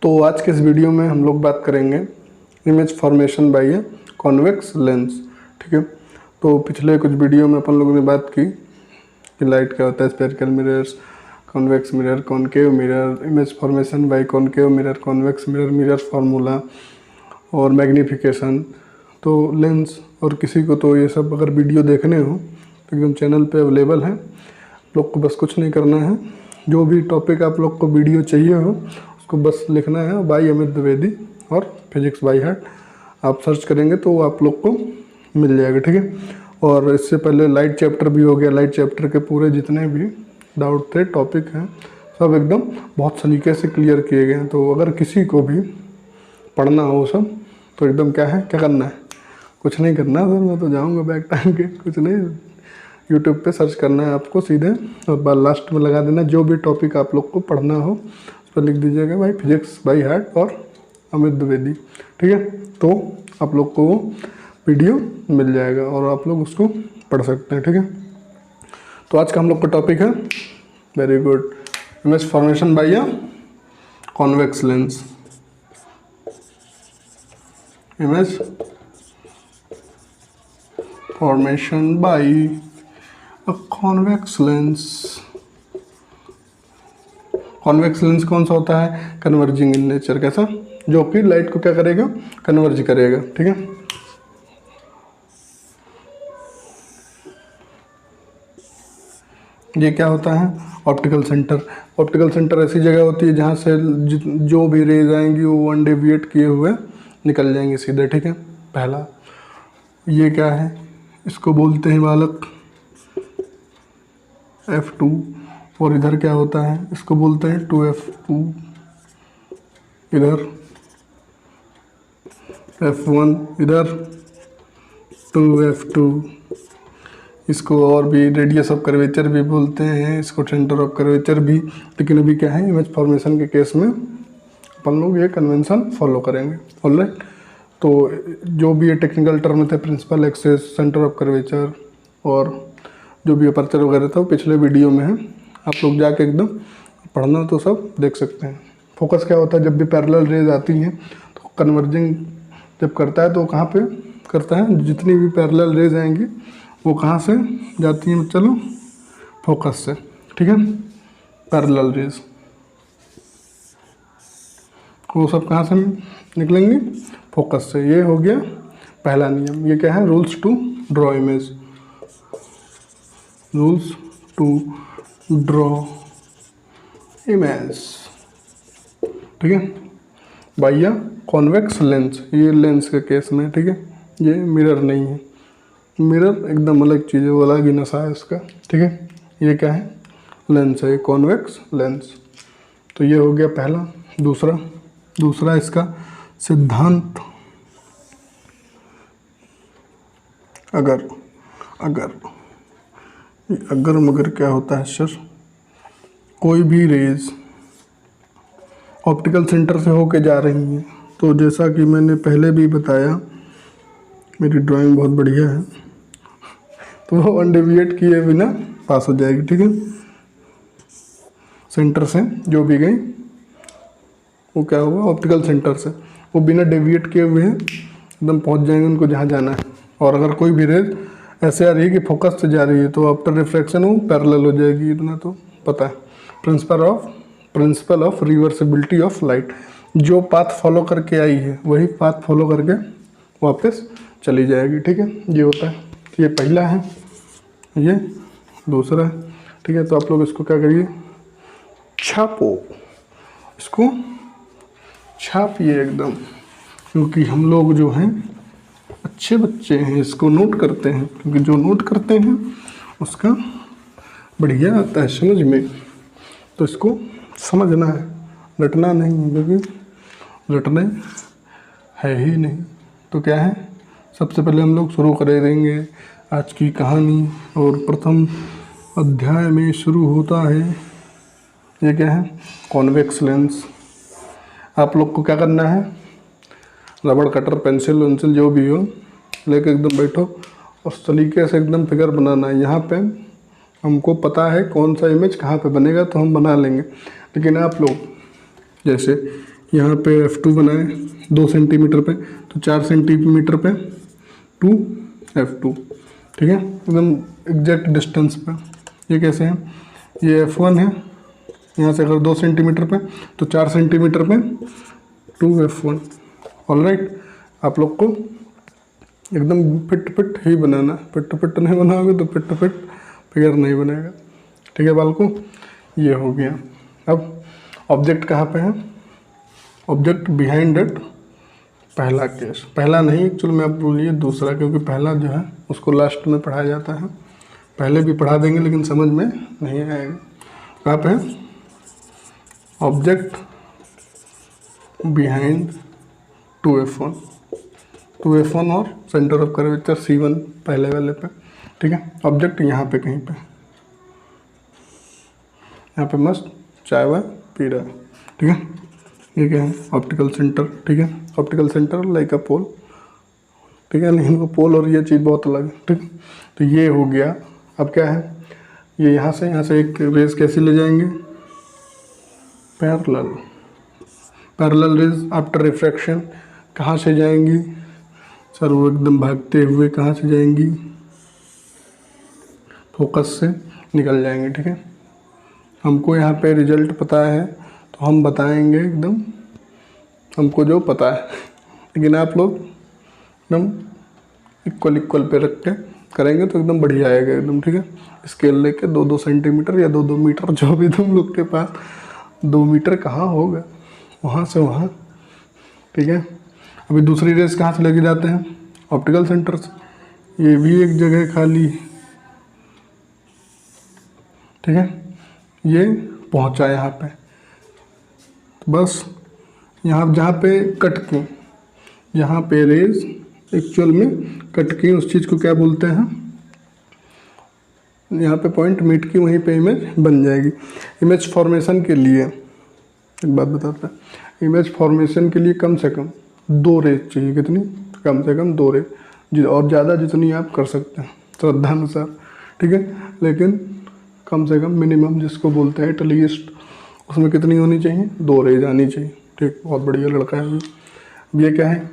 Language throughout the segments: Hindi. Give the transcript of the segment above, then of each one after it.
तो आज के इस वीडियो में हम लोग बात करेंगे image formation by a convex lens. ठीक है, तो पिछले कुछ वीडियो में अपन लोगों ने बात की कि लाइट क्या होता है, spherical mirrors, convex mirror, concave mirror, image formation by concave mirror, convex mirror, mirror formula और मैग्नीफिकेशन। तो लेंस और किसी को तो ये सब अगर वीडियो देखने हो तो एकदम चैनल पे अवेलेबल है। आप लोग को बस कुछ नहीं करना है, जो भी टॉपिक आप लोग को वीडियो चाहिए हो उसको बस लिखना है बाय अमित द्विवेदी और फिजिक्स बाय हार्ट। आप सर्च करेंगे तो आप लोग को मिल जाएगा। ठीक है, और इससे पहले लाइट चैप्टर भी हो गया। लाइट चैप्टर के पूरे जितने भी डाउट थे, टॉपिक हैं, सब एकदम बहुत सलीके से क्लियर किए गए हैं। तो अगर किसी को भी पढ़ना हो सब तो एकदम क्या करना है, कुछ नहीं करना सर, मैं तो जाऊंगा बैग टांग के, कुछ नहीं, यूट्यूब पे सर्च करना है आपको सीधे और बाद लास्ट में लगा देना जो भी टॉपिक आप लोग को पढ़ना हो उस पर लिख दीजिएगा भाई फिजिक्स बाय हार्ट और अमित द्विवेदी। ठीक है, तो आप लोग को वो वीडियो मिल जाएगा और आप लोग उसको पढ़ सकते हैं। ठीक है, तो आज का हम लोग का टॉपिक है very good, image formation by a convex lens. Image formation by a convex lens. Convex lens कौन सा होता है? कन्वर्जिंग इन नेचर, कैसा, जो कि लाइट को क्या करेगा, कन्वर्ज करेगा। ठीक है, ये क्या होता है? Optical centre. ऑप्टिकल सेंटर ऐसी जगह होती है जहाँ से जो भी रेज आएंगी वो अनडेविएट किए हुए निकल जाएंगे सीधे। ठीक है, पहला ये क्या है, इसको बोलते हैं बालक F2, और इधर क्या होता है, इसको बोलते हैं 2F2, इधर F1, इधर 2F2। इसको और भी रेडियस ऑफ कर्वेचर भी बोलते हैं, इसको सेंटर ऑफ कर्वेचर भी। लेकिन अभी क्या है, इमेज फॉर्मेशन के केस में अपन लोग ये कन्वेंशन फॉलो करेंगे। ऑलराइट, तो जो भी ये टेक्निकल टर्म थे, principal axes, centre of curvature और जो भी अपर्चर वगैरह था वो पिछले वीडियो में है, आप लोग जाके एकदम पढ़ना तो सब देख सकते हैं। फोकस क्या होता है, जब भी पैरेलल रेज आती हैं तो कन्वर्जिंग जब करता है तो कहाँ पे करता है, जितनी भी पैरेलल रेज आएंगी वो कहाँ से जाती हैं, चलो फोकस से। ठीक है, पैरेलल रेज वो सब कहाँ से निकलेंगी, फोकस से। ये हो गया पहला नियम। ये क्या है, rules to draw image, rules to draw image. ठीक है, बाय अ कॉन्वेक्स लेंस, ये लेंस के केस में। ठीक है, ये मिरर नहीं है, मिरर एकदम अलग चीज़ है, वो अलग ही नशा है इसका। ठीक है, ये क्या है, लेंस है, कॉन्वेक्स लेंस। तो ये हो गया पहला। दूसरा इसका सिद्धांत, अगर मगर क्या होता है सर, कोई भी रेज ऑप्टिकल सेंटर से होके जा रही हैं तो जैसा कि मैंने पहले भी बताया, मेरी ड्राइंग बहुत बढ़िया है, तो वो अनडेविएट किए बिना पास हो जाएगी। ठीक है, सेंटर से जो भी गई वो क्या हुआ, ऑप्टिकल सेंटर से वो बिना डेविएट किए हुए एकदम पहुंच जाएंगे उनको जहाँ जाना है। और अगर कोई भी रेज ऐसे आ रही है कि फोकस से जा रही है तो आफ्टर रिफ्रैक्शन वो पैरेलल हो जाएगी, इतना तो पता है। Principle of reversibility of light, जो पाथ फॉलो करके आई है वही पाथ फॉलो करके वापस चली जाएगी। ठीक है, ये होता है। ये पहला है, ये दूसरा है। ठीक है, तो आप लोग इसको क्या करिए, छापो, इसको छापिए एकदम, क्योंकि हम लोग जो हैं अच्छे बच्चे हैं, इसको नोट करते हैं, क्योंकि जो नोट करते हैं उसका बढ़िया आता है समझ में। तो इसको समझना है, रटना नहीं है, क्योंकि रटने है ही नहीं। तो क्या है, सबसे पहले हम लोग शुरू कर देंगे आज की कहानी, और प्रथम अध्याय में शुरू होता है, ये क्या है, कॉन्वेक्स लेंस। आप लोग को क्या करना है, रबड़ कटर, पेंसिल वेंसिल जो भी हो लेके एकदम बैठो और सलीके से एकदम फिगर बनाना है। यहाँ पे हमको पता है कौन सा इमेज कहाँ पे बनेगा तो हम बना लेंगे, लेकिन आप लोग जैसे यहाँ पे F2 बनाए 2 सेंटीमीटर पे, तो 4 सेंटीमीटर पे 2 F2, ठीक है, एकदम एग्जैक्ट डिस्टेंस पे। ये कैसे है, ये F1 है, यहाँ से अगर 2 सेंटीमीटर पे तो 4 सेंटीमीटर पे 2 F1। ऑलराइट, आप लोग को एकदम फिट फिट ही बनाना, फिट फिट नहीं बनाओगे तो फिट फिट फिगर नहीं बनेगा, ठीक है बालको। ये हो गया। अब ऑब्जेक्ट कहाँ पे है, ऑब्जेक्ट बिहाइंड इट, पहला केस, पहला नहीं एक्चुअल में आप बोलिए दूसरा, क्योंकि पहला जो है उसको लास्ट में पढ़ाया जाता है, पहले भी पढ़ा देंगे लेकिन समझ में नहीं आएगा। कहाँ पे है, ऑब्जेक्ट बिहाइंड 2F1, 2F1 और सेंटर ऑफ कर्वेचर C1 पहले वाले पे, ठीक है। ऑब्जेक्ट यहाँ पे कहीं पे, यहाँ पे मस्त चाय वाय पी रहा है, ठीक है। ये क्या है, ऑप्टिकल सेंटर, ठीक है, ऑप्टिकल सेंटर लाइक अ पोल, ठीक है, लेकिन वो पोल और ये चीज़ बहुत अलग है, ठीक। तो ये हो गया। अब क्या है, ये यहाँ से एक रेज कैसी ले जाएंगे, parallel, parallel raise after refraction कहाँ से जाएंगी सर, वो एकदम भागते हुए कहाँ से जाएंगी, फोकस से निकल जाएंगे, ठीक है। हमको यहाँ पे रिजल्ट पता है तो हम बताएंगे एकदम हमको जो पता है, लेकिन आप लोग एकदम इक्वल पे रख के करेंगे तो एकदम बढ़िया आएगा एकदम, ठीक है। स्केल लेके 2-2 सेंटीमीटर या 2-2 मीटर, जो भी तुम लोग के पास 2 मीटर कहाँ होगा, वहाँ से वहाँ, ठीक है। अभी दूसरी रेस कहाँ से लेके जाते हैं, ऑप्टिकल सेंटर से। ये भी एक जगह खाली, ठीक है, ये पहुँचा यहाँ पे, बस यहाँ जहाँ पे कट की, यहाँ पे रेज एक्चुअल में कट की, उस चीज़ को क्या बोलते हैं, यहाँ पे पॉइंट मीट की, वहीं पे इमेज बन जाएगी। इमेज फॉर्मेशन के लिए एक बात बताता है, इमेज फॉर्मेशन के लिए कम से कम 2 रेज चाहिए, कितनी, कम से कम 2 रेज, और ज़्यादा जितनी आप कर सकते हैं श्रद्धानुसार, ठीक है, लेकिन कम से कम मिनिमम जिसको बोलते हैं एटलीस्ट, उसमें कितनी होनी चाहिए, 2 रेज आनी चाहिए, ठीक। बहुत बढ़िया लड़का है। अब ये क्या है,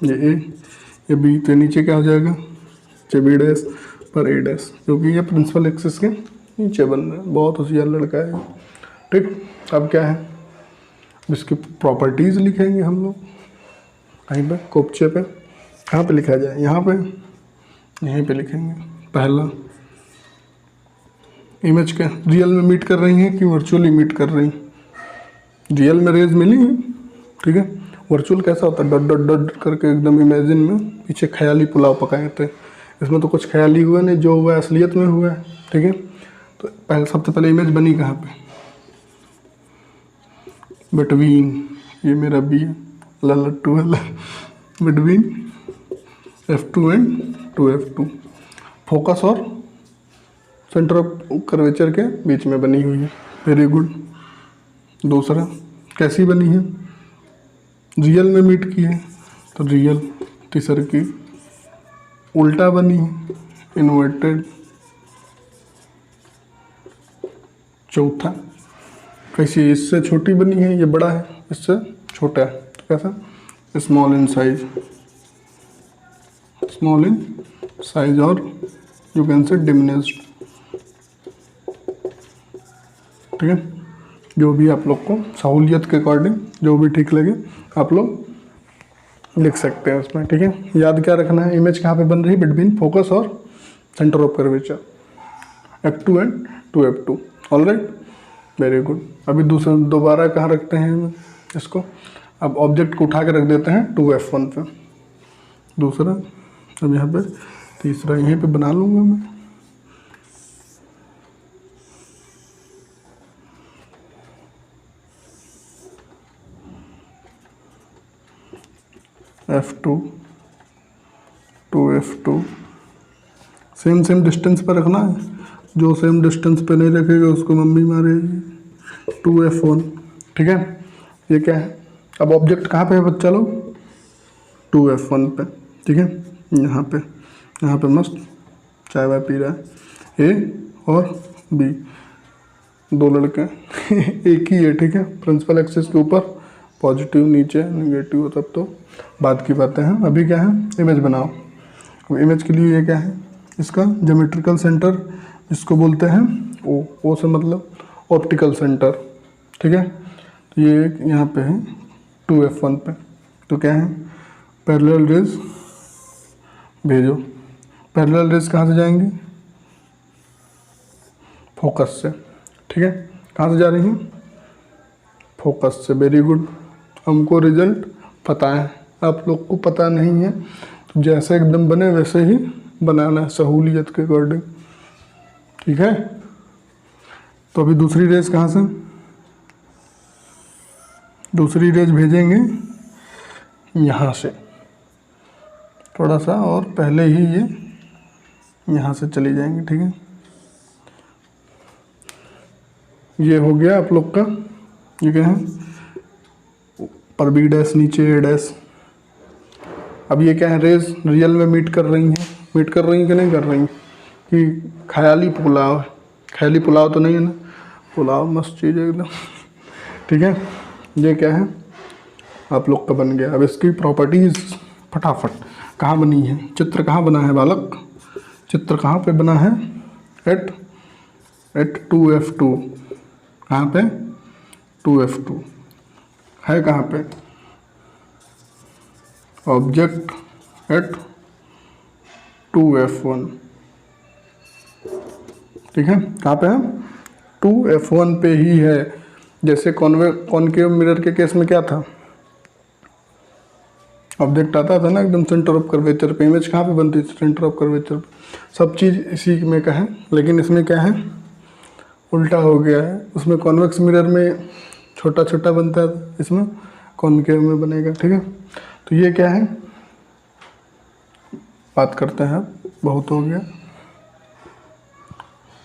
ये ए, ये बी, तो नीचे क्या हो जाएगा, ये बी डैश पर ए डैश, क्योंकि ये प्रिंसिपल एक्सिस के नीचे बन रहा है। बहुत होशियार लड़का है, ठीक। अब क्या है, इसकी प्रॉपर्टीज़ लिखेंगे हम लोग कहीं पे, कोपचे पे, कहाँ पे लिखा जाए, यहाँ पे, यहीं पे लिखेंगे। पहला, इमेज क्या रियल में मीट कर रही हैं कि वर्चुअली मीट कर रही हैं, रियल में रेज मिली है, ठीक है। वर्चुअल कैसा होता है, डट डट डट करके एकदम इमेजिन में पीछे ख्याली पुलाव पकाए थे, इसमें तो कुछ ख्याली हुआ नहीं, जो हुआ है असलियत में हुआ है, ठीक है। तो पहले सबसे पहले इमेज बनी कहाँ पे, बिटवीन, ये मेरा बी है, लट्टू है, between F2 and 2F2, focus और सेंटर ऑफ कर्वेचर के बीच में बनी हुई है। Very good. दूसरा, कैसी बनी है, रियल में मीट की है तो रियल। तीसर की उल्टा बनी है, इन्वर्टेड। चौथा, कैसी, इससे छोटी बनी है, ये बड़ा है, इससे छोटा है, तो कैसा, small in size, small in size, और यू कैन से डिमिनिश्ड, ठीक है। जो भी आप लोग को सहूलियत के अकॉर्डिंग जो भी ठीक लगे आप लोग लिख सकते हैं उसमें, ठीक है। याद क्या रखना है, इमेज कहाँ पे बन रही है, बिटवीन फोकस और centre of curvature, F2 and 2F2। Alright, very good. अभी दोबारा कहाँ रखते हैं इसको, अब ऑब्जेक्ट को उठा के रख देते हैं 2F1 पे, दूसरा, अब यहाँ पे तीसरा, यहीं पे बना लूँगा मैं, F2 2F2 सेम डिस्टेंस पर रखना है, जो सेम डिस्टेंस पे नहीं रखेगा उसको मम्मी मारेगी। 2F1, ठीक है। ये क्या है, अब ऑब्जेक्ट कहाँ पे है बच्चा लोग, 2F1 पे, ठीक है। यहाँ पे मस्त चाय वाय पी रहा है, ए और बी, 2 लड़के एक ही है, ठीक है। प्रिंसिपल एक्सिस के ऊपर पॉजिटिव नीचे, नेगेटिव तब तो बाद की बातें हैं। अभी क्या है, इमेज बनाओ। अब इमेज के लिए ये क्या है, इसका ज्योमेट्रिकल सेंटर इसको बोलते हैं ओ से मतलब ऑप्टिकल सेंटर, ठीक है। तो ये यहाँ पे है 2f1 पे, तो क्या है पैरेलल रेज भेजो। पैरेलल रेज कहाँ से जाएंगी, फोकस से, ठीक है। कहाँ से जा रही हैं, फोकस से। वेरी गुड, हमको रिजल्ट पता है, आप लोग को पता नहीं है, तो जैसे एकदम बने वैसे ही बनाना है सहूलियत के अकॉर्डिंग, ठीक है। तो अभी दूसरी रेज कहाँ से, दूसरी रेज भेजेंगे यहाँ से, थोड़ा सा और पहले ही ये यहाँ से चली जाएंगी, ठीक है। ये हो गया आप लोग का, ये क्या है पर बी डैश नीचे ए डैश। अब ये क्या है, रेज रियल में मीट कर रही हैं, मीट कर रही हैं कि नहीं कर रही हैं, कि ख्याली पुलाव है, ख्याली पुलाव तो नहीं है ना, पुलाव मस्त चीज़ है एकदम, ठीक है। ये क्या है आप लोग का बन गया। अब इसकी प्रॉपर्टीज़ फटाफट, कहाँ बनी है, चित्र कहाँ बना है बालक, चित्र कहाँ पे बना है, एट 2f2, कहाँ पे 2f2 है, कहाँ पे ऑब्जेक्ट एट 2f1, ठीक है। कहाँ पे है 2f1 पे ही है। जैसे कॉनकेव मिरर के केस में क्या था, ऑब्जेक्ट आता था ना एकदम सेंटर ऑफ कर्वेचर पे, इमेज कहाँ पे बनती थी, सेंटर ऑफ कर्वेचर पे, सब चीज़ इसी में का है। लेकिन इसमें क्या है, उल्टा हो गया है, उसमें कॉन्वेक्स मिरर में छोटा छोटा बनता है, इसमें कॉनकेव में बनेगा, ठीक है। तो ये क्या है, बात करते हैं, बहुत हो गया।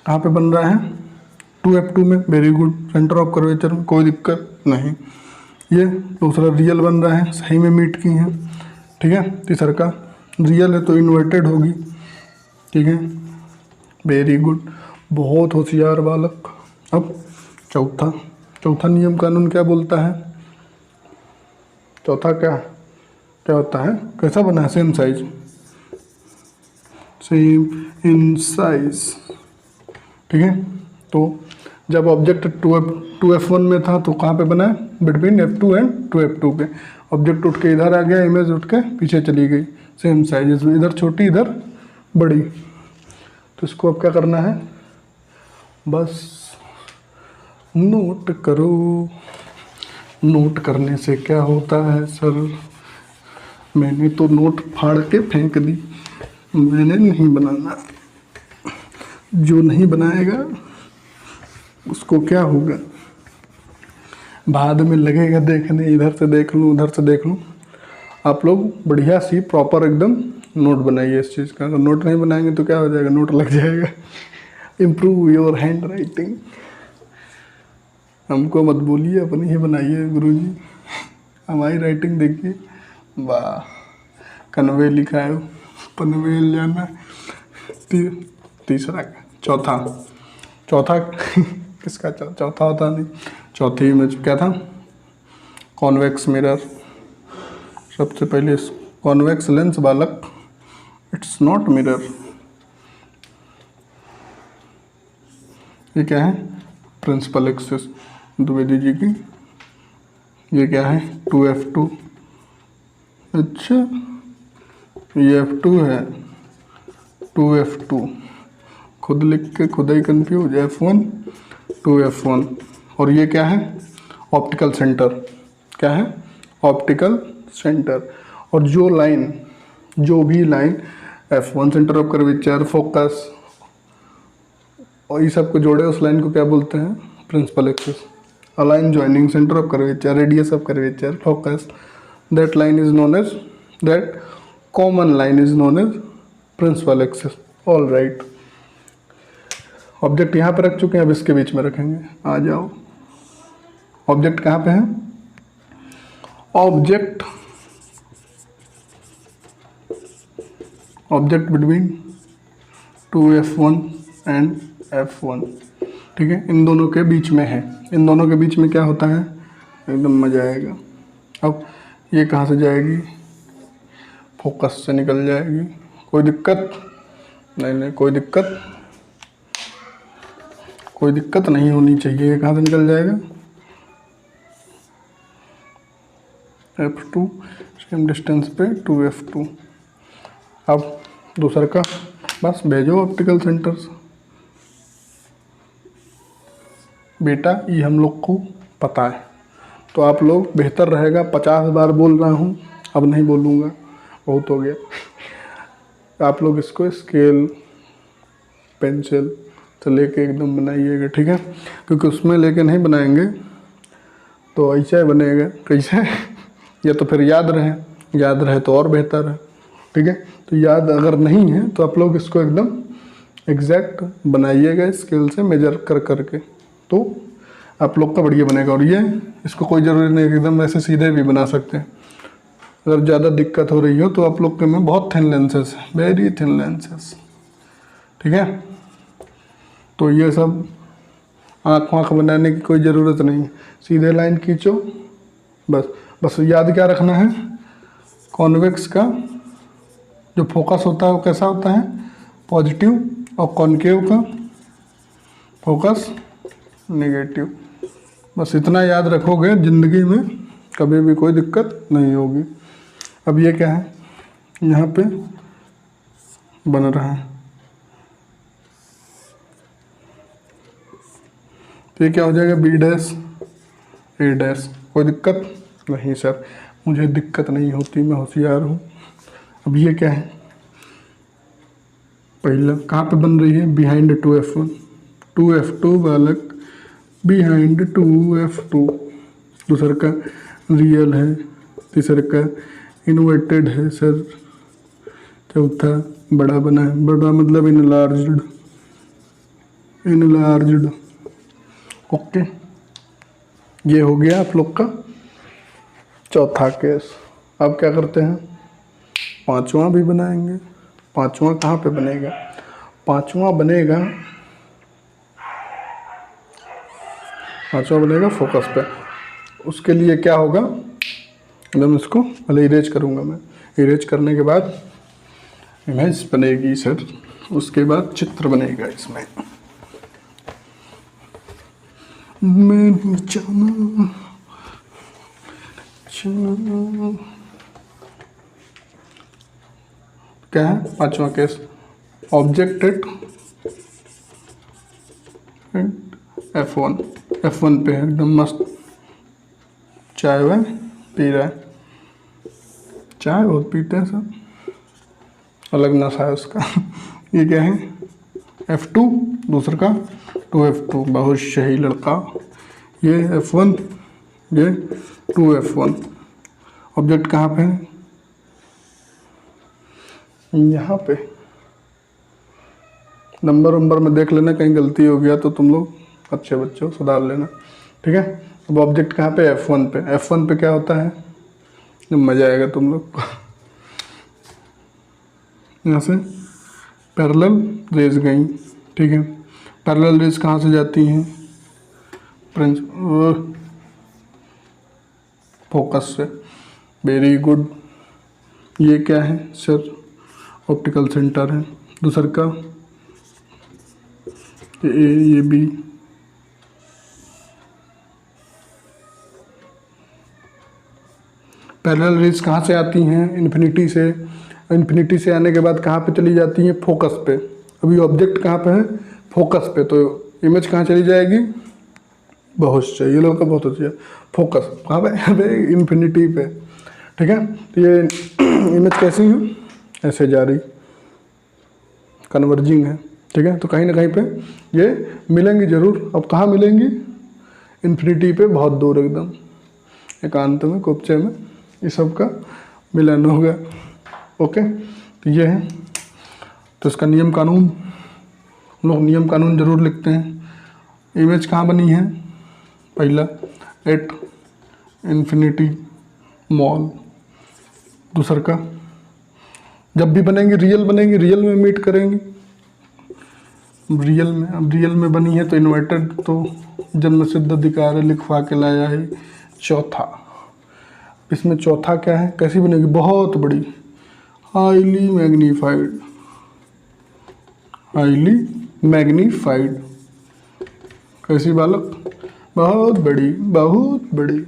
कहाँ पे बन रहा है 2f2 में, very good, centre of curvature में, कोई दिक्कत नहीं। ये दूसरा रियल बन रहा है, सही में मीट की है, ठीक है। तीसरा का रियल है तो इन्वर्टेड होगी, ठीक है, वेरी गुड, बहुत होशियार बालक। अब चौथा नियम कानून क्या बोलता है, चौथा क्या होता है, कैसा बना है, same size, same in size, ठीक है। तो जब ऑब्जेक्ट 2f1 में था तो कहाँ पे बना है, बिटवीन f2 एंड 2f2 पे। ऑब्जेक्ट उठ के इधर आ गया, इमेज उठ के पीछे चली गई, सेम साइज, इधर छोटी इधर बड़ी। तो इसको अब क्या करना है, बस नोट करो। नोट करने से क्या होता है सर, मैंने तो नोट फाड़ के फेंक दी, मैंने नहीं बनाना, जो नहीं बनाएगा उसको क्या होगा, बाद में लगेगा देखने, इधर से देख लूँ उधर से देख लूँ। आप लोग बढ़िया सी प्रॉपर एकदम नोट बनाइए इस चीज़ का। अगर नोट नहीं बनाएंगे तो क्या हो जाएगा, नोट लग जाएगा। इम्प्रूव योर हैंड राइटिंग, हमको मत बोलिए, अपनी ही बनाइए गुरुजी, हमारी राइटिंग देखिए, वाह, कन्वे लिखा है, पनवेल जाना। तीसरा चौथा किसका चौथा होता नहीं, चौथी इमेज क्या था, कॉन्वेक्स मिरर। सबसे पहले कॉन्वेक्स लेंस बालक, इट्स नॉट मिरर। ये क्या है, प्रिंसिपल एक्सिस द्विवेदी जी की। ये क्या है 2f2, अच्छा ये f2 है, 2f2 खुद लिख के खुद ही कंफ्यूज, f1 2f1। और ये क्या है, ऑप्टिकल सेंटर, क्या है, ऑप्टिकल सेंटर। और जो भी line f1 centre of curvature, focus और ये सब को जोड़े, उस लाइन को क्या बोलते हैं, principal axis. A line joining centre of curvature, radius of curvature, focus, that line is known as, that common line is known as principal axis. All right, object यहाँ पे रख चुके हैं, अब इसके बीच में रखेंगे। आ जाओ, ऑब्जेक्ट कहाँ पे है, object between 2f1 and f1, ठीक है, इन दोनों के बीच में है। इन दोनों के बीच में क्या होता है, एकदम मजा आएगा। अब ये कहाँ से जाएगी, फोकस से निकल जाएगी। कोई दिक्कत नहीं, कोई दिक्कत नहीं होनी चाहिए। ये कहाँ से निकल जाएगा, F2 सेम डिस्टेंस पे 2F2। अब दूसरा का बस भेजो ऑप्टिकल सेंटर्स। बेटा ये हम लोग को पता है, तो आप लोग बेहतर रहेगा 50 बार बोल रहा हूँ, अब नहीं बोलूँगा, बहुत हो गया। आप लोग इसको स्केल पेंसिल से लेके एकदम बनाइएगा, ठीक है, क्योंकि उसमें लेके नहीं बनाएंगे तो ऐसा बनेगा। कैसे, या तो फिर याद रहे तो और बेहतर है, ठीक है। तो याद अगर नहीं है तो आप लोग इसको एकदम एग्जैक्ट बनाइएगा स्केल से मेजर कर करके, तो आप लोग का बढ़िया बनेगा। और ये इसको कोई ज़रूरी नहीं एकदम ऐसे सीधे भी बना सकते हैं। अगर ज़्यादा दिक्कत हो रही हो तो आप लोग के में बहुत थिन लेंसेज है, वेरी थिन लेंसेज, ठीक है। तो ये सब आँख बनाने की कोई ज़रूरत नहीं है, सीधे लाइन खींचो बस याद क्या रखना है, कॉन्वेक्स का जो फोकस होता है वो कैसा होता है, पॉजिटिव, और कॉनकेव का फोकस नेगेटिव। बस इतना याद रखोगे, ज़िंदगी में कभी भी कोई दिक्कत नहीं होगी। अब ये क्या है, यहाँ पे बन रहा है, तो ये क्या हो जाएगा, B डैश A डैश। कोई दिक्कत नहीं सर, मुझे दिक्कत नहीं होती, मैं होशियार हूँ। अब ये क्या है, पहला कहाँ पे बन रही है, बिहाइंड 2F1, 2F2 बालक बिहाइंड 2F2। दूसरा का रियल है, तीसरे का इन्वर्टेड है सर, चौथा बड़ा बना है, बड़ा मतलब इनलार्ज्ड। ओके, ये हो गया आप लोग का चौथा केस। अब क्या करते हैं, पांचवा भी बनाएंगे। पांचवा कहाँ पे बनेगा, पांचवा बनेगा फोकस पे। उसके लिए क्या होगा, एकदम इसको पहले इरेज करूँगा मैं, इरेज करने के बाद इमेज बनेगी सर, उसके बाद चित्र बनेगा इसमें। मैं जाना क्या है, पांचवा केस, ऑब्जेक्ट एट F1 पे है, एकदम मस्त चाय वाय पी रहा है, चाय बहुत पीते हैं सब, अलग नशा है उसका। ये क्या है, F2, दूसरा का 2F2, बहुत सही लड़का। ये F1, ये 2F1। ऑब्जेक्ट कहाँ पे है, यहाँ पे। नंबर में देख लेना, कहीं गलती हो गया तो तुम लोग अच्छे बच्चों सुधार लेना, ठीक है। अब ऑब्जेक्ट कहाँ पे, F1 पे। F1 पे क्या होता है, जब मज़ा आएगा तुम लोग को। यहाँ से पैरेलल रेज गई, ठीक है। पैरेलल रेज कहाँ से जाती हैं, फोकस से। Very good. ये क्या है सर, ऑप्टिकल सेंटर है। दूसरा का ये B, पैरेलल रेज कहाँ से आती हैं, इन्फिनिटी से। इन्फिनिटी से आने के बाद कहाँ पे चली जाती हैं, फोकस पे। अभी ऑब्जेक्ट कहाँ पे है, फोकस पे, तो इमेज कहाँ चली जाएगी, बहुत सही, ये लोग का बहुत अच्छा, फोकस कहाँ पे, इन्फिनिटी पे, ठीक है। तो ये इमेज कैसी है, ऐसे जा रही, कन्वर्जिंग है, ठीक है। तो कहीं ना कहीं पे ये मिलेंगी जरूर। अब कहाँ मिलेंगी, इन्फिनिटी पे, बहुत दूर एकदम एकांत में, कुपचे में, ये सब का मिलन होगा। ओके, तो ये है। तो इसका नियम कानून, हम लोग नियम कानून जरूर लिखते हैं। इमेज कहाँ बनी है, पहला एट इन्फिनिटी मॉल। दूसरा का जब भी बनेंगे रियल बनेंगी, रियल में मीट करेंगे, रियल में। अब रियल में बनी है तो इन्वर्टेड, तो जन्म सिद्ध अधिकार लिखवा के लाया है। चौथा इसमें चौथा क्या है, कैसी बनेगी, बहुत बड़ी, हाईली मैग्नीफाइड, हाईली मैग्नीफाइड। कैसी बालक, बहुत बड़ी, बहुत बड़ी,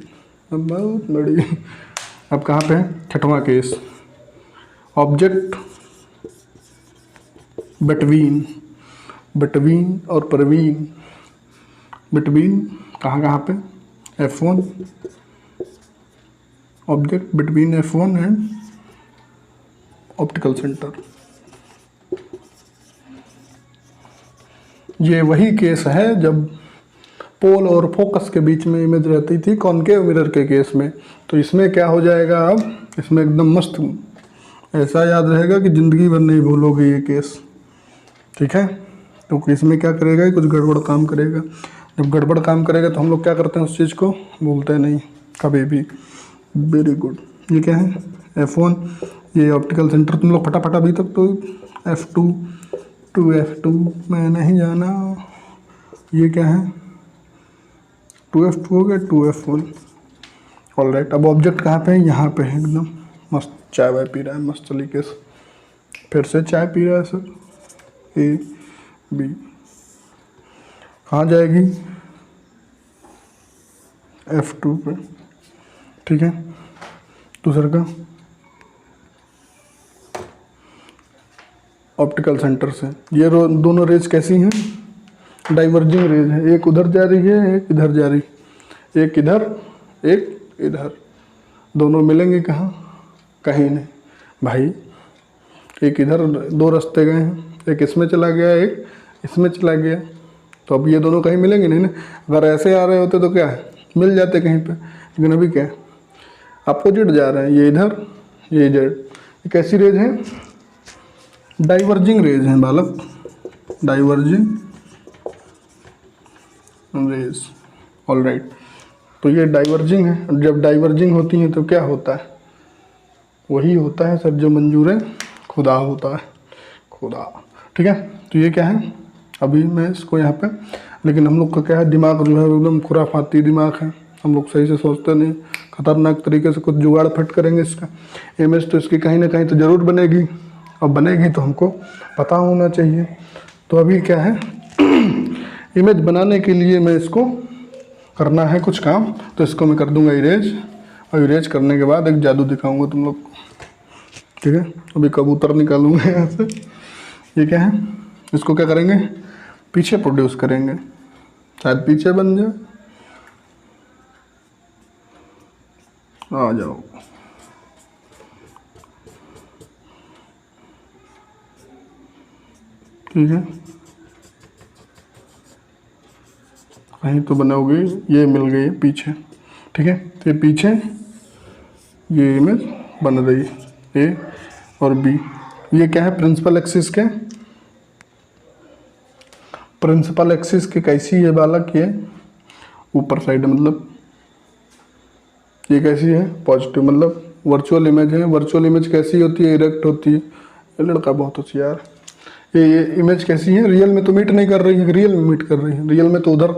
बहुत बड़ी। अब कहाँ पे है, छठवां केस, ऑब्जेक्ट बिटवीन, बिटवीन और परवीन, बिटवीन कहाँ कहाँ पे, F1, object between F1 and optical centre. ये वही केस है जब पोल और फोकस के बीच में इमेज रहती थी कॉनकेव मिरर के केस में। तो इसमें क्या हो जाएगा, अब इसमें एकदम मस्त ऐसा याद रहेगा कि ज़िंदगी भर नहीं भूलोगे ये केस, ठीक है। तो इसमें क्या करेगा, कुछ गड़बड़ काम करेगा। जब गड़बड़ काम करेगा तो हम लोग क्या करते हैं, उस चीज़ को भूलते नहीं कभी भी। Very good. ये क्या है, F1, ये ऑप्टिकल सेंटर। तुम लोग फटाफट अभी तक तो F2 2F2 मैं नहीं जाना। ये क्या है, 2F2 हो गया, 2F1। ऑलराइट, अब ऑब्जेक्ट कहाँ पे है, यहाँ पे है, एकदम मस्त चाय वाय पी रहा है मस्त तरीके से। फिर से चाय पी रहा है सर। A B कहाँ जाएगी, F2 पे, ठीक है। दूसरा का ऑप्टिकल सेंटर से ये दोनों रेज कैसी हैं, डाइवर्जिंग रेज है। एक उधर जा रही है, एक इधर जा रही, एक इधर एक इधर, दोनों मिलेंगे कहाँ, कहीं नहीं भाई। एक इधर, दो रास्ते गए हैं, एक इसमें चला गया, एक इसमें चला गया, तो अब ये दोनों कहीं मिलेंगे नहीं ना। अगर ऐसे आ रहे होते तो क्या है, मिल जाते कहीं पे, लेकिन अभी क्या है, अपोजिट जा रहे हैं, ये इधर ये इधर। ये कैसी रेज है, डाइवर्जिंग रेज है बालक, डाइवर्जिंग रेज। ऑलराइट, तो ये डाइवर्जिंग है। जब डाइवर्जिंग होती हैं तो क्या होता है, वही होता है सर जो मंजूर खुदा होता है, खुदा, ठीक है। तो ये क्या है, अभी मैं इसको यहाँ पे, लेकिन हम लोग का क्या है, दिमाग जो है एकदम खुराफाती दिमाग है, हम लोग सही से सोचते नहीं, खतरनाक तरीके से कुछ जुगाड़ फिट करेंगे इसका। इमेज तो इसकी कहीं ना कहीं तो ज़रूर बनेगी, और बनेगी तो हमको पता होना चाहिए। तो अभी क्या है, इमेज बनाने के लिए मैं इसको करना है कुछ काम, तो इसको मैं कर दूंगा इरेज, और इरेज करने के बाद एक जादू दिखाऊंगा तुम लोग को, ठीक है। अभी कबूतर निकालूंगा यहाँ से। ये क्या है, इसको क्या करेंगे, पीछे प्रोड्यूस करेंगे, शायद पीछे बन जाए। आ जाओ, ठीक है, कहीं तो बनाओगे, ये मिल गई पीछे, ठीक है। तो ये पीछे ये इमेज बन रही है, ए और बी। ये क्या है, प्रिंसिपल एक्सिस के, प्रिंसिपल एक्सिस की कैसी है बालक, ये ऊपर साइड, मतलब ये कैसी है, पॉजिटिव, मतलब वर्चुअल इमेज है। वर्चुअल इमेज कैसी होती है, इरेक्ट होती है। ये लड़का बहुत होशियार। ये इमेज कैसी है, रियल में तो मीट नहीं कर रही है, रियल में मीट कर रही है, रियल में तो उधर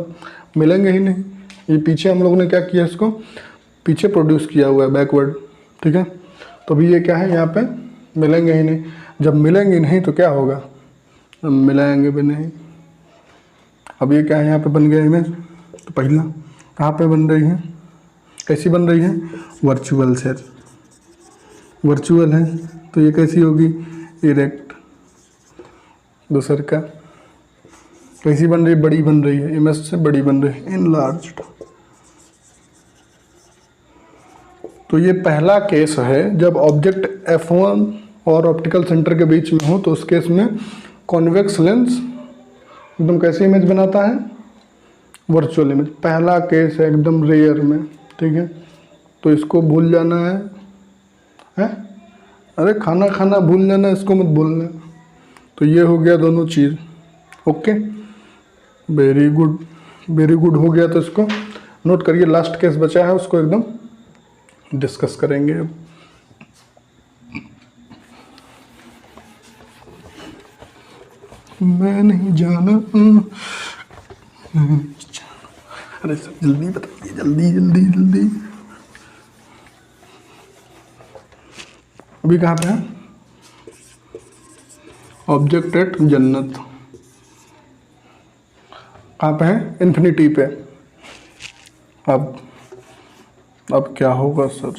मिलेंगे ही नहीं। ये पीछे हम लोगों ने क्या किया, इसको पीछे प्रोड्यूस किया हुआ है, बैकवर्ड, ठीक है। तो अभी ये क्या है, यहाँ पे मिलेंगे ही नहीं। जब मिलेंगे नहीं तो क्या होगा, मिलाएंगे भी नहीं। अब ये क्या है, यहाँ पे बन गया इमेज। तो पहला कहाँ पे बन रही है, कैसी बन रही है, वर्चुअल से, वर्चुअल है तो ये कैसी होगी, इरेक्ट। दूसर का कैसी बन रही है, बड़ी बन रही है, इमेज से बड़ी बन रही है, इनलार्ज्ड। तो ये पहला केस है जब ऑब्जेक्ट F1 और ऑप्टिकल सेंटर के बीच में हो, तो उस केस में कॉन्वेक्स लेंस एकदम कैसी इमेज बनाता है, वर्चुअल इमेज। पहला केस है एकदम रेयर में, ठीक है। तो इसको भूल जाना है? अरे खाना खाना भूल जाना, इसको मत भूलना। तो ये हो गया दोनों चीज़, okay, very good, very good हो गया। तो इसको नोट करिए, लास्ट केस बचा है, उसको एकदम डिस्कस करेंगे अब। मैं नहीं जाना, अरे सर जल्दी बताइए, जल्दी जल्दी जल्दी। अभी कहाँ पे है? ऑब्जेक्ट एट जन्नत कहाँ पे है? इन्फिनिटी पे। अब क्या होगा सर?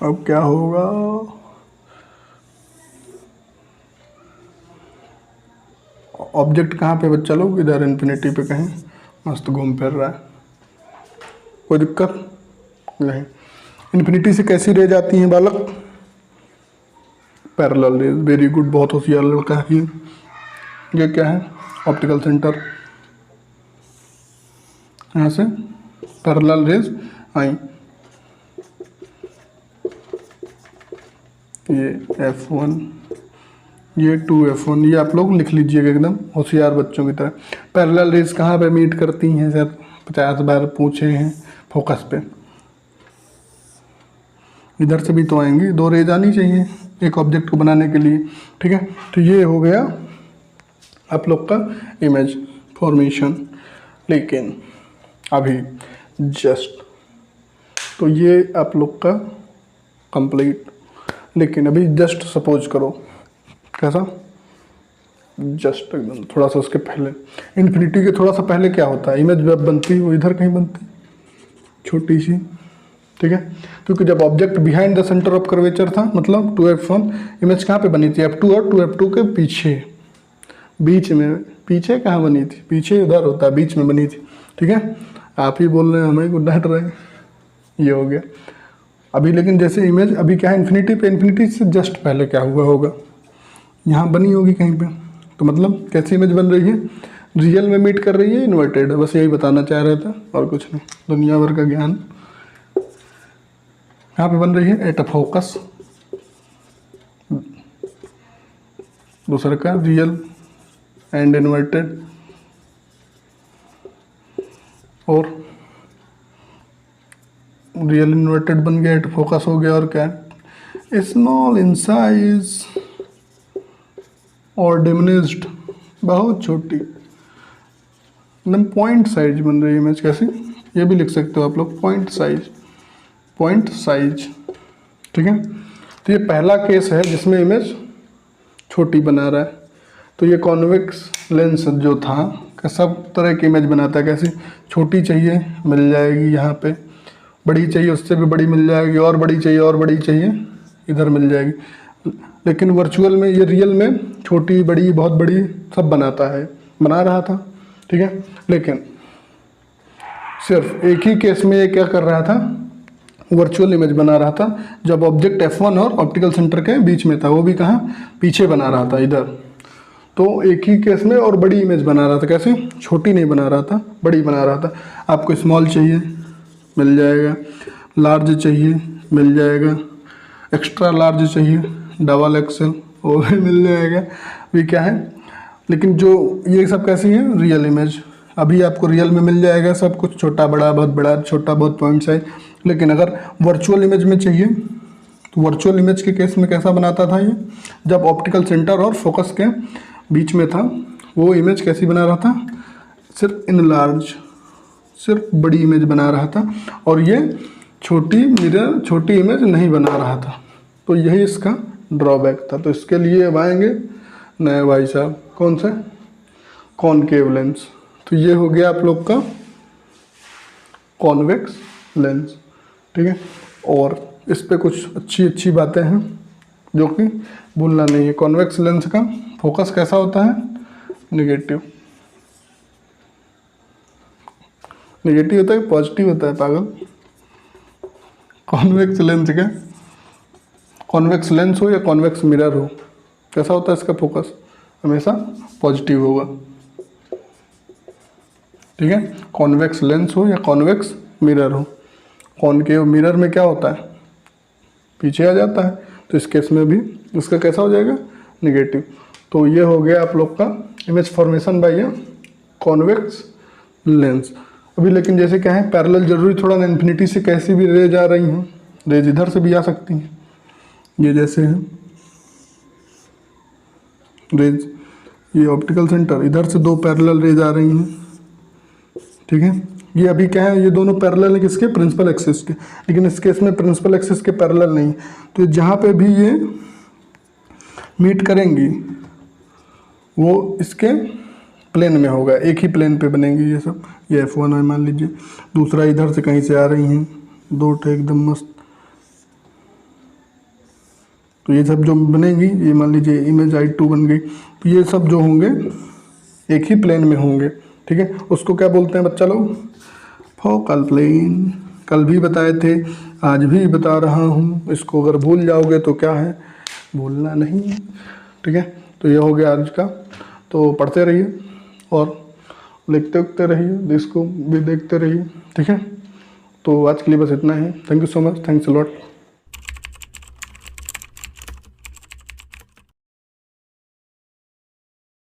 अब क्या होगा? ऑब्जेक्ट कहाँ पे बच्चा लोग? इधर इन्फिनिटी पे कहीं मस्त घूम फिर रहा है, कोई दिक्कत नहीं। इन्फिनिटी से कैसी रेज आती हैं बालक? Parallel raise. वेरी गुड, बहुत होशियार लड़का है ये क्या है? Optical centre. यहाँ से पैरेलल रेज आई, ये F1, ये 2F1, ये आप लोग लिख लीजिएगा एकदम होशियार बच्चों की तरह। पैरेलल रेज कहाँ पे मीट करती हैं सर? 50 बार पूछे हैं फोकस पे। इधर से भी तो आएंगी, 2 रेज आनी चाहिए एक ऑब्जेक्ट को बनाने के लिए, ठीक है। तो ये हो गया आप लोग का इमेज फॉर्मेशन। लेकिन अभी जस्ट तो ये आप लोग का कंप्लीट। लेकिन अभी जस्ट सपोज करो, कैसा? जस्ट एकदम थोड़ा सा उसके पहले, इन्फिनिटी के थोड़ा सा पहले क्या होता है? इमेज जब बनती है वो इधर कहीं बनती, छोटी सी, ठीक है। क्योंकि जब object behind the centre of curvature था, मतलब 2F1, इमेज कहाँ पे बनी थी? F2 और 2F2 के पीछे, बीच में। पीछे कहाँ बनी थी? पीछे उधर होता है, बीच में बनी थी, ठीक है। आप ही बोल रहे हैं, हमें को डांट रहे हैं, ये हो गया अभी। लेकिन जैसे इमेज अभी क्या है? इन्फिनिटी पे, इन्फिनिटी से जस्ट पहले क्या हुआ होगा? यहाँ बनी होगी कहीं पे। तो मतलब कैसी इमेज बन रही है? रियल में मीट कर रही है, इन्वर्टेड है, बस यही बताना चाह रहा था और कुछ नहीं। दुनिया भर का ज्ञान यहाँ पे बन रही है एट अ फोकस। दूसरा का रियल एंड इन्वर्टेड, और रियल इन्वर्टेड बन गया, एट फोकस हो गया। और क्या? स्मॉल इन साइज और डिमिनिश्ड, बहुत छोटी, एकदम पॉइंट साइज बन रही है इमेज। कैसी? ये भी लिख सकते हो आप लोग, पॉइंट साइज, पॉइंट साइज, ठीक है। तो ये पहला केस है जिसमें इमेज छोटी बना रहा है। तो ये कॉन्वेक्स लेंस जो था, सब तरह की इमेज बनाता है। कैसी? छोटी चाहिए मिल जाएगी यहाँ पे, बड़ी चाहिए उससे भी बड़ी मिल जाएगी, और बड़ी चाहिए और बड़ी चाहिए इधर मिल जाएगी। लेकिन वर्चुअल में, ये रियल में छोटी बड़ी बहुत बड़ी सब बनाता है, बना रहा था, ठीक है। लेकिन सिर्फ एक ही केस में ये क्या कर रहा था? वर्चुअल इमेज बना रहा था, जब ऑब्जेक्ट F1 और ऑप्टिकल सेंटर के बीच में था, वो भी कहाँ? पीछे बना रहा था, इधर। तो एक ही केस में और बड़ी इमेज बना रहा था। कैसे? छोटी नहीं बना रहा था, बड़ी बना रहा था। आपको स्मॉल चाहिए मिल जाएगा, लार्ज चाहिए मिल जाएगा, एक्स्ट्रा लार्ज चाहिए डबल एक्सेल वो भी मिल जाएगा। अभी क्या है? लेकिन जो ये सब कैसी है? Real image. अभी आपको रियल में मिल जाएगा सब कुछ, छोटा बड़ा, बहुत बड़ा, छोटा बहुत, पॉइंट साइज। लेकिन अगर वर्चुअल इमेज में चाहिए तो वर्चुअल इमेज के केस में कैसा बनाता था ये? जब ऑप्टिकल सेंटर और फोकस के बीच में था, वो इमेज कैसी बना रहा था? सिर्फ इन लार्ज, सिर्फ बड़ी इमेज बना रहा था, और ये छोटी मिरर, छोटी इमेज नहीं बना रहा था। तो यही इसका ड्रॉबैक था। तो इसके लिए अब आएंगे नए भाई साहब, कौन से? Concave lens. तो ये हो गया आप लोग का कॉन्वेक्स लेंस, ठीक है। और इस पे कुछ अच्छी अच्छी बातें हैं जो कि भूलना नहीं है। कॉन्वेक्स लेंस का फोकस कैसा होता है? नेगेटिव। नेगेटिव होता है, पॉजिटिव होता है पागल? कॉन्वेक्स लेंस का, कॉन्वेक्स लेंस हो या कॉन्वेक्स मिरर हो, कैसा होता है इसका फोकस? हमेशा पॉजिटिव होगा, ठीक है। कॉन्वेक्स लेंस हो या कॉन्वेक्स मिरर हो। कॉनकेव मिरर में क्या होता है? पीछे आ जाता है। तो इस केस में भी इसका कैसा हो जाएगा? नेगेटिव। तो ये हो गया आप लोग का image formation by convex lens. अभी लेकिन जैसे क्या है, पैरेलल जरूरी थोड़ा ना, इन्फिनिटी से कैसी भी रेज आ रही हैं, रेज इधर से भी आ सकती हैं। ये जैसे है रेज, ये ऑप्टिकल सेंटर, इधर से 2 पैरेलल रेज आ रही हैं, ठीक है। ये अभी क्या है, ये दोनों पैरेलल है किसके, प्रिंसिपल एक्सिस के, लेकिन इस केस में प्रिंसिपल एक्सिस के पैरेलल नहीं। तो जहाँ पे भी ये मीट करेंगी वो इसके प्लेन में होगा, एक ही प्लेन पे बनेंगी ये सब। ये F1 है मान लीजिए, दूसरा इधर से कहीं से आ रही हैं, दो ठे एकदम मस्त। तो ये सब जो बनेगी, ये मान लीजिए इमेज I2 बन गई, तो ये सब जो होंगे एक ही प्लेन में होंगे, ठीक है। उसको क्या बोलते हैं बच्चा लोग, फोकल प्लेन। कल भी बताए थे, आज भी बता रहा हूँ, इसको अगर भूल जाओगे तो क्या है, भूलना नहीं, ठीक है। तो ये हो गया आज का, तो पढ़ते रहिए और लिखते उखते रहिए, इसको भी देखते रहिए, ठीक है। तो आज के लिए बस इतना ही। Thank you so much, thanks a lot.